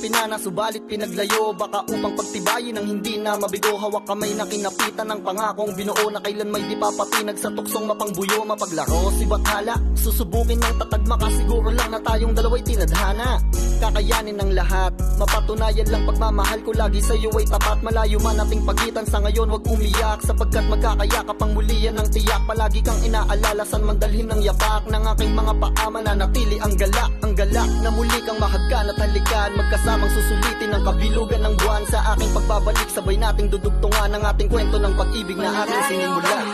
pinana, subalit pinaglayo. Baka upang pagtibayin ang hindi na mabigo. Hawak kamay na kinapitan ng pangakong binuo na kailan may di papatinag sa tuksong mapangbuyo. Mapaglaro si Bathala, susubukin ng tatagma ka. Siguro lang na tayong dalawa'y tinadhana. Kakayanin ng lahat, mapatunayan lang pagmamahal ko lagi sa'yo ay tapat. Malayo man ating pagitan sa ngayon, wag umiyak, sapagkat magkakayakap ang muli yan ng tiyak. Palagi kang inaalala, san man dalhin ng yapak ng aking mga paa. Mananatili ang galak na muli kang mahagkan at halikan. Magkasamang susulitin ang kabilugan ng buwan. Sa aking pagbabalik, sabay nating dudugtungan ang ating kwento ng pag-ibig na ating sinimulan.